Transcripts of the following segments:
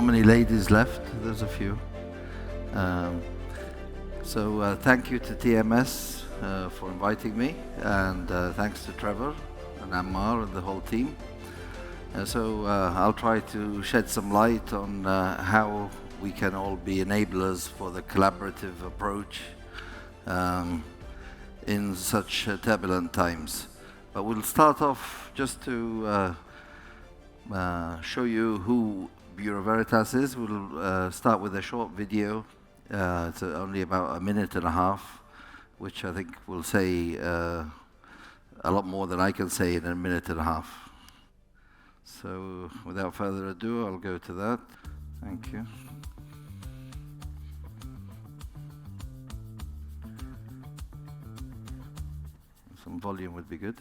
many ladies left? There's a few. Thank you to TMS for inviting me, and thanks to Trevor and Ammar and the whole team. I'll try to shed some light on how we can all be enablers for the collaborative approach in such turbulent times. But we'll start off just to show you who Bureau Veritas is. We'll start with a short video. It's only about a minute and a half, which I think will say a lot more than I can say in a minute and a half. So without further ado, I'll go to that. Thank you. Some volume would be good.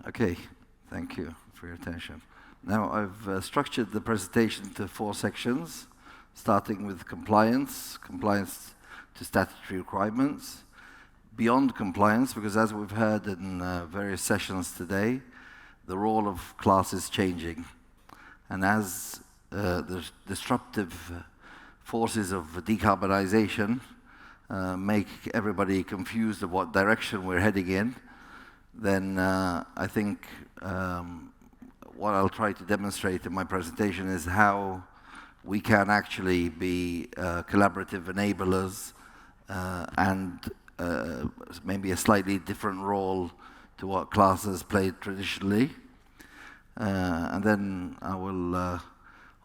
Okay, thank you for your attention. Now, I've structured the presentation to 4 sections, starting with compliance to statutory requirements, beyond compliance, because as we've heard in various sessions today, the role of class is changing. And as the disruptive forces of decarbonization make everybody confused of what direction we're heading in, then I think what I'll try to demonstrate in my presentation is how we can actually be collaborative enablers and maybe a slightly different role to what classes played traditionally. And then I will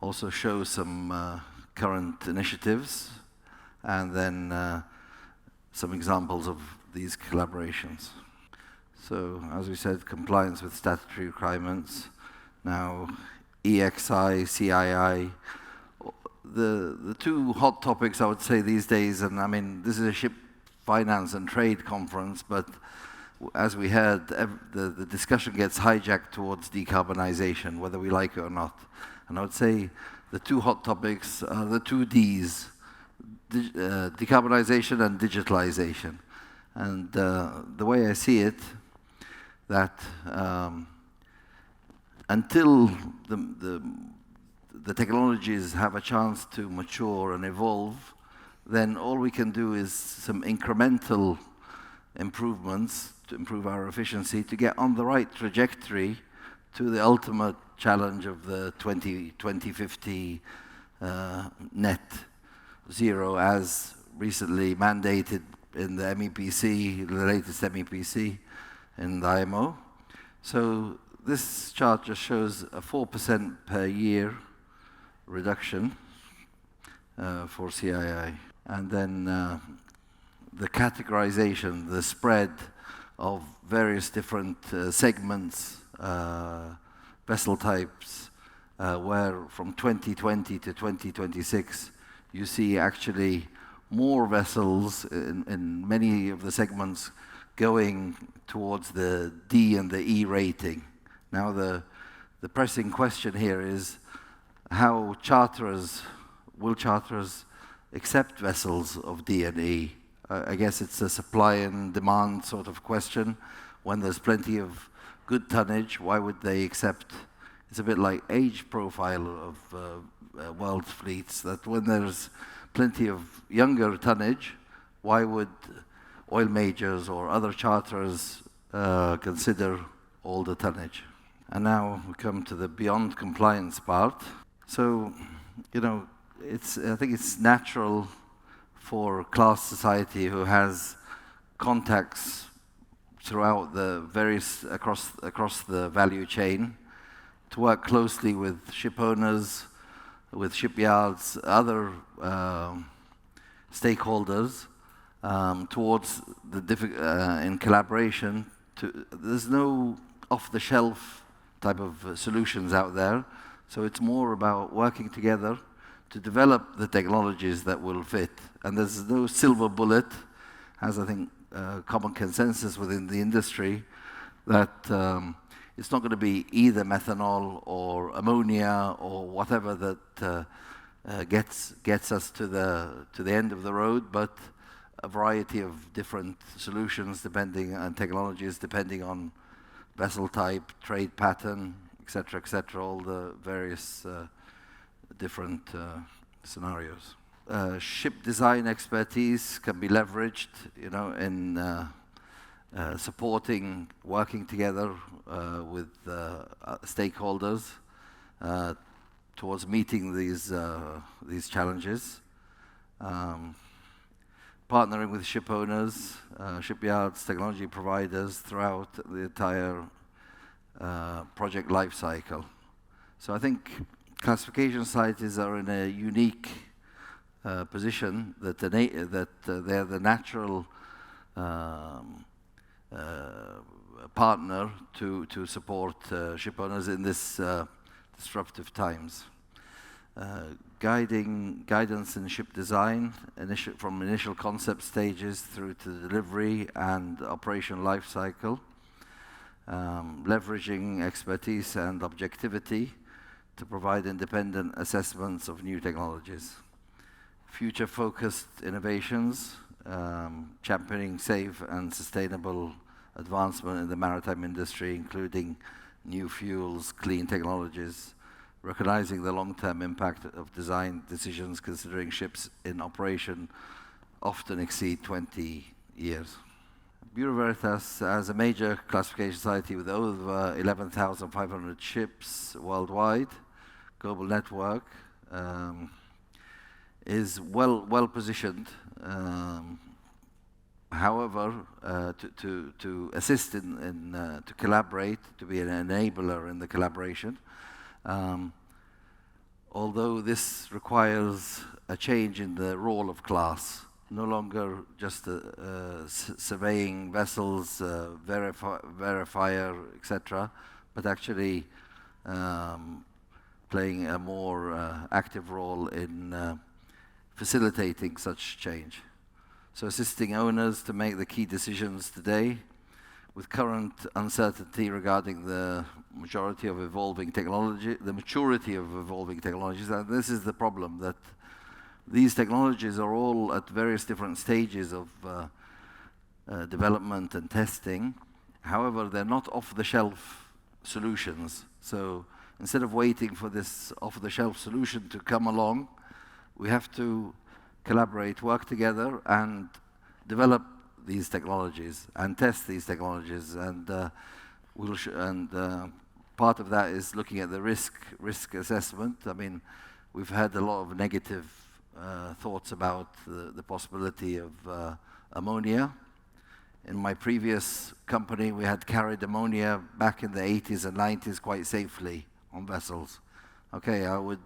also show some current initiatives and then some examples of these collaborations. So, as we said, compliance with statutory requirements. Now, EEXI, CII. The 2 hot topics I would say these days, and I mean, this is a ship finance and trade conference, but as we heard, the discussion gets hijacked towards decarbonization, whether we like it or not. And I would say the 2 hot topics are the 2 Ds, decarbonization and digitalization. And the way I see it, that until the technologies have a chance to mature and evolve, then all we can do is some incremental improvements to improve our efficiency to get on the right trajectory to the ultimate challenge of the 2050 net zero, as recently mandated in the MEPC, the latest MEPC in the IMO. So this chart just shows a 4% per year reduction for CII. And then the categorization, the spread of various different segments, vessel types, where from 2020 to 2026, you see actually more vessels in many of the segments going towards the D and the E rating. Now the pressing question here is how charterers will charterers accept vessels of D and E? I guess it's a supply and demand sort of question. When there's plenty of good tonnage, why would they accept? It's a bit like age profile of world fleets, that when there's plenty of younger tonnage, why would oil majors or other charterers consider older tonnage? And now we come to the beyond compliance part. So, you know, I think it's natural for class society who has contacts throughout the across the value chain to work closely with ship owners, with shipyards, other stakeholders towards in collaboration. There's no off-the-shelf type of solutions out there, so it's more about working together to develop the technologies that will fit. And there's no silver bullet, as I think common consensus within the industry, that it's not going to be either methanol or ammonia or whatever that gets us to the end of the road, but a variety of different solutions depending on technologies, depending on vessel type, trade pattern, etc., all the various different scenarios. Ship design expertise can be leveraged, you know, in supporting, working together with stakeholders towards meeting these challenges. Partnering with ship owners, shipyards, technology providers throughout the entire project life cycle. So I think classification societies are in a unique position that they're the natural partner to support ship owners in this disruptive times. Guidance in ship design, from initial concept stages through to delivery and operation life cycle. Leveraging expertise and objectivity to provide independent assessments of new technologies. Future-focused innovations, championing safe and sustainable advancement in the maritime industry, including new fuels, clean technologies, recognizing the long-term impact of design decisions, considering ships in operation often exceed 20 years. Bureau Veritas, as a major classification society with over 11,500 ships worldwide, global network, is well positioned. However, to assist to collaborate, to be an enabler in the collaboration. Although this requires a change in the role of class, no longer just surveying vessels, verifier, etc., but actually playing a more active role in facilitating such change. So assisting owners to make the key decisions today with current uncertainty regarding the maturity of evolving technologies, and this is the problem, that these technologies are all at various different stages of development and testing. However, they're not off-the-shelf solutions. So instead of waiting for this off-the-shelf solution to come along, we have to collaborate, work together, and develop these technologies and test these technologies. And part of that is looking at the risk assessment. I mean, we've had a lot of negative thoughts about the possibility of ammonia. In my previous company, we had carried ammonia back in the 80s and 90s quite safely on vessels. Okay, I would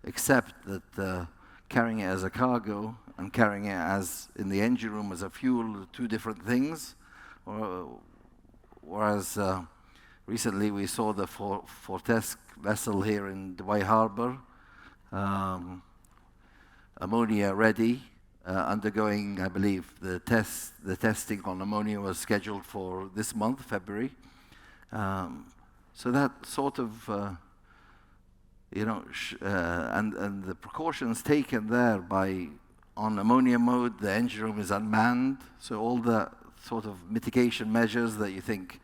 accept that carrying it as a cargo and carrying it as in the engine room as a fuel are two different things. Whereas recently we saw the Fortesque vessel here in Dubai Harbor, ammonia ready, undergoing, I believe, the testing on ammonia was scheduled for this month, February. So that sort of and the precautions taken there on ammonia mode, the engine room is unmanned, so all the sort of mitigation measures that you think,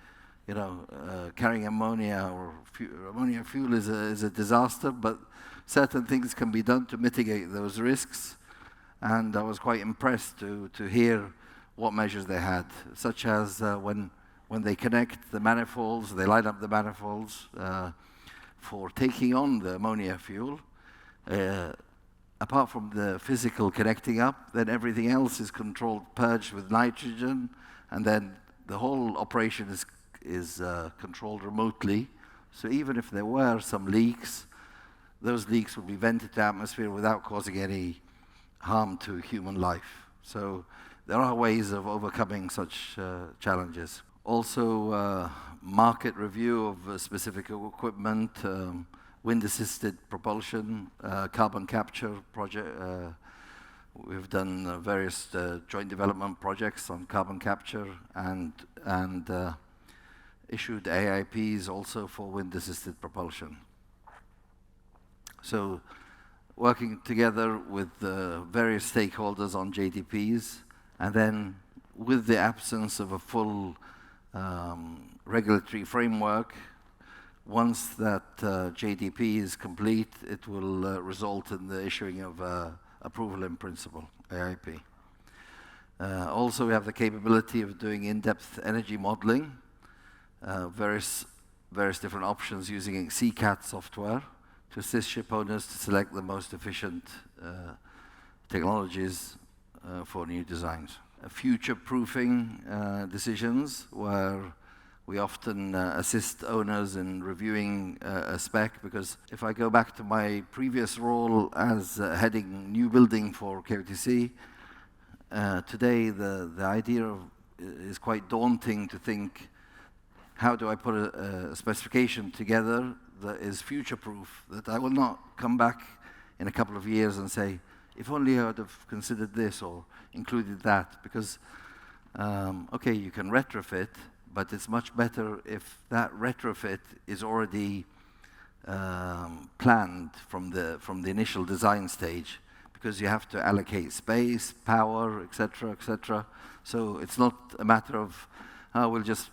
carrying ammonia or ammonia fuel is a disaster, but certain things can be done to mitigate those risks. And I was quite impressed to hear what measures they had, such as when they connect the manifolds, they line up the manifolds for taking on the ammonia fuel. Apart from the physical connecting up, then everything else is controlled, purged with nitrogen, and then the whole operation is controlled remotely. So even if there were some leaks, those leaks would be vented to atmosphere without causing any harm to human life. So there are ways of overcoming such challenges. Also, market review of specific equipment, wind-assisted propulsion, carbon capture project. We've done various joint development projects on carbon capture and issued AIPs also for wind-assisted propulsion. So working together with various stakeholders on JDPs, and then with the absence of a full regulatory framework, once that JDP is complete, it will result in the issuing of approval in principle, AIP. Also, we have the capability of doing in-depth energy modeling, various different options using CCAT software to assist ship owners to select the most efficient technologies for new designs. Future-proofing decisions, where we often assist owners in reviewing a spec, because if I go back to my previous role as heading new building for KOTC, today the idea is quite daunting to think, how do I put a specification together that is future-proof, that I will not come back in a couple of years and say, if only I would have considered this or included that, because, okay, you can retrofit, but it's much better if that retrofit is already planned from the initial design stage, because you have to allocate space, power, etc. So it's not a matter of, we'll just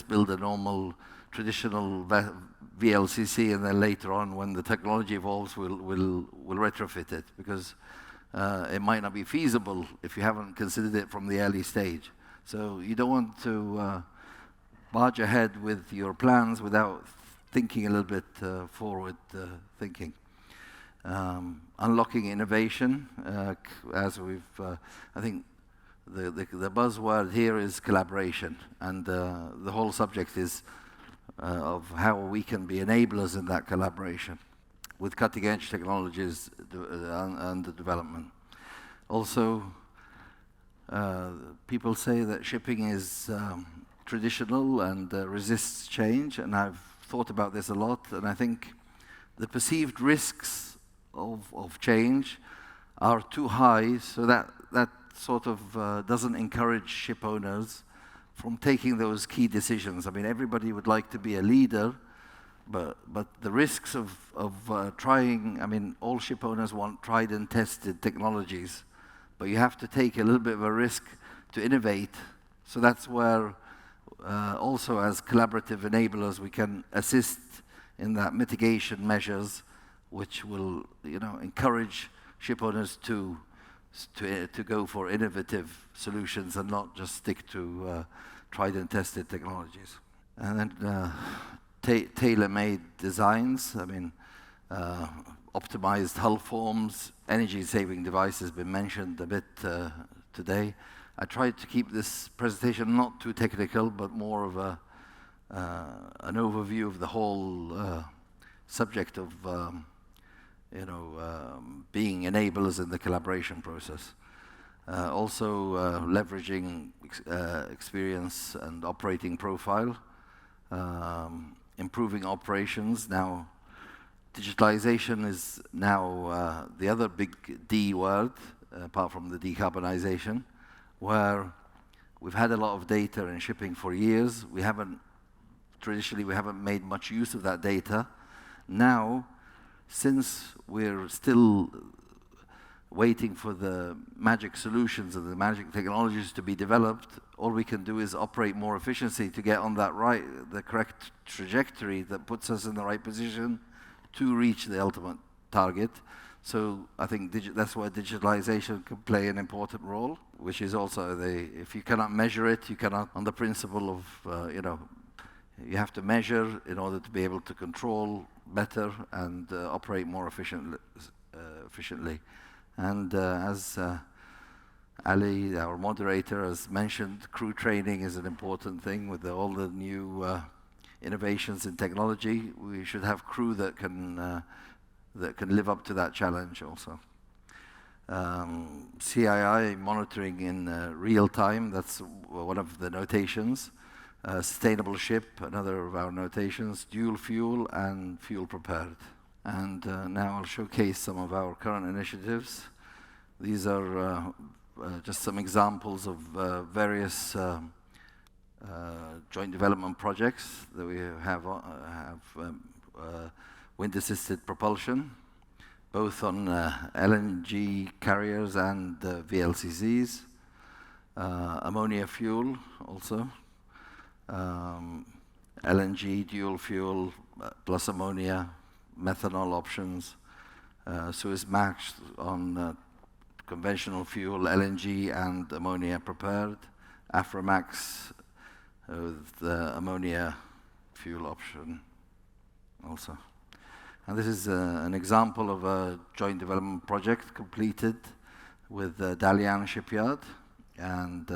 build a normal traditional VLCC, and then later on, when the technology evolves, we'll retrofit it, because it might not be feasible if you haven't considered it from the early stage. So you don't want to barge ahead with your plans without thinking a little bit forward thinking. Unlocking innovation, as we've, I think the buzzword here is collaboration, and the whole subject is of how we can be enablers in that collaboration with cutting-edge technologies under development. Also, people say that shipping is traditional and resists change, and I've thought about this a lot, and I think the perceived risks of change are too high, so that sort of doesn't encourage ship owners from taking those key decisions. I mean, everybody would like to be a leader, but the risks of trying, I mean, all ship owners want tried and tested technologies, but you have to take a little bit of a risk to innovate. So that's where also as collaborative enablers we can assist in that mitigation measures, which will encourage ship owners to go for innovative solutions and not just stick to tried and tested technologies. And then tailor-made designs. I mean, optimized hull forms, energy-saving devices has been mentioned a bit today. I tried to keep this presentation not too technical, but more of an overview of the whole subject of being enablers in the collaboration process. Also leveraging experience and operating profile, improving operations. Now, digitalization is now the other big D word, apart from the decarbonization, where we've had a lot of data in shipping for years. Traditionally, we haven't made much use of that data. Now, since we're still waiting for the magic solutions and the magic technologies to be developed, all we can do is operate more efficiently to get on that the correct trajectory that puts us in the right position to reach the ultimate target. So I think that's where digitalization can play an important role, which is also if you cannot measure it, you cannot, on the principle of, you have to measure in order to be able to control better and operate more efficiently. And as Ali, our moderator, has mentioned, crew training is an important thing with all the new innovations in technology. We should have crew that can live up to that challenge also. CII, monitoring in real time, that's one of the notations. Sustainable ship, another of our notations. Dual fuel and fuel prepared. And now I'll showcase some of our current initiatives. These are just some examples of various joint development projects that we have wind-assisted propulsion, both on LNG carriers and VLCCs, ammonia fuel also, LNG dual fuel plus ammonia, methanol options, Suezmax on conventional fuel, LNG and ammonia prepared, Aframax with the ammonia fuel option also. And this is an example of a joint development project completed with Dalian Shipyard. And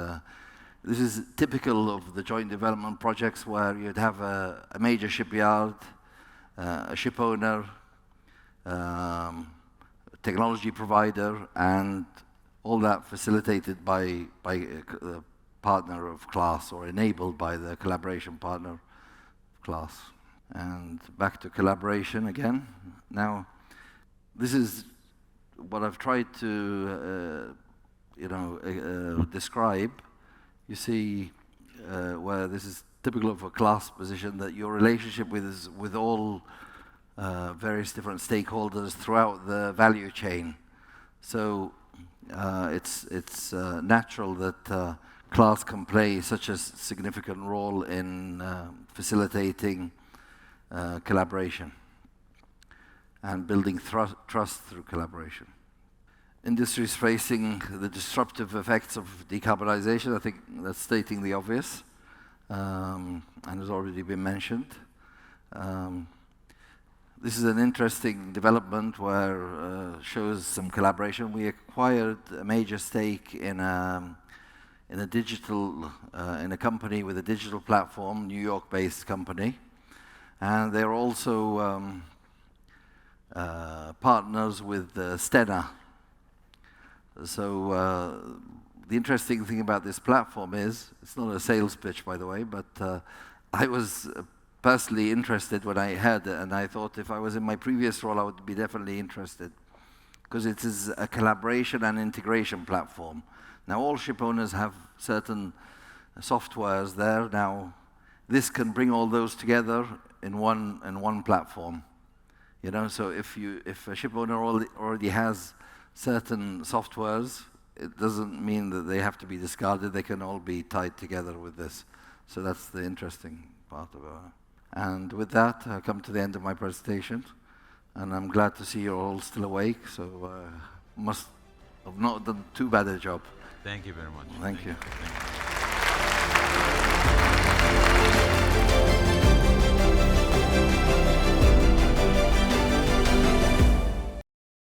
this is typical of the joint development projects where you'd have a major shipyard, a ship owner, technology provider, and all that facilitated by a partner of class, or enabled by the collaboration partner of class. And back to collaboration again. Now, this is what I've tried to describe. You see where this is typical of a class position, that your relationship with all various different stakeholders throughout the value chain. So it's natural that class can play such a significant role in facilitating collaboration and building trust through collaboration. Industries facing the disruptive effects of decarbonization, I think that's stating the obvious, and has already been mentioned. This is an interesting development where shows some collaboration. We acquired a major stake in a company with a digital platform, New York-based company, and they're also partners with Stena. So the interesting thing about this platform is, it's not a sales pitch, by the way, but I was personally interested when I heard it, and I thought if I was in my previous role, I would be definitely interested, because it is a collaboration and integration platform. Now, all ship owners have certain softwares there. Now, this can bring all those together in one platform. So if a ship owner already has certain softwares, it doesn't mean that they have to be discarded. They can all be tied together with this. So that's the interesting part of it. And with that, I come to the end of my presentation. And I'm glad to see you're all still awake. So must have not done too bad a job. Thank you very much. Thank you. Thank you.